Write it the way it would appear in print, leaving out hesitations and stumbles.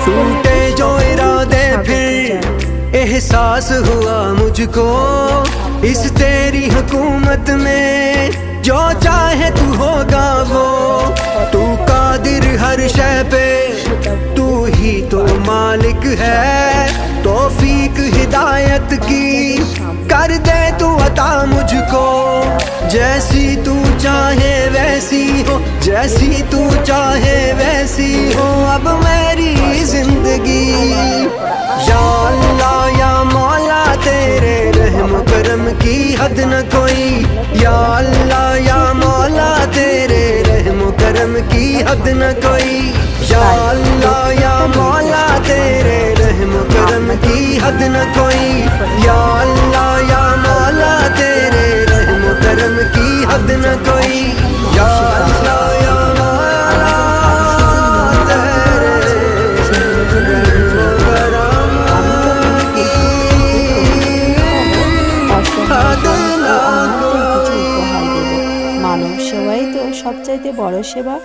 टूटे जो इरादे फिर एहसास हुआ मुझको इस तेरी हुकूमत में जो चाहे तू होगा वो तू कादिर हर शय पे तू ही तो मालिक है तौफीक हिदायत की कर दे तू अता मुझको जैसी तू चाहे वैसी हो जैसी तू चाहे वैसी हो अब मेरी जिंदगी या अल्लाह या मौला तेरे रहम करम की हद न कोई या अल्लाह या मौला तेरे रहम करम की हद न कोई या अल्लाह या मौला तेरे रहम करम की हद न कोई या अल्लाह या मौला तेरे रहम करम की हद न कोई या अल्लाह या मौला तेरे रहम करम की हद न कोई। মানব সেবাই তো সবচাইতে বড় সেবা।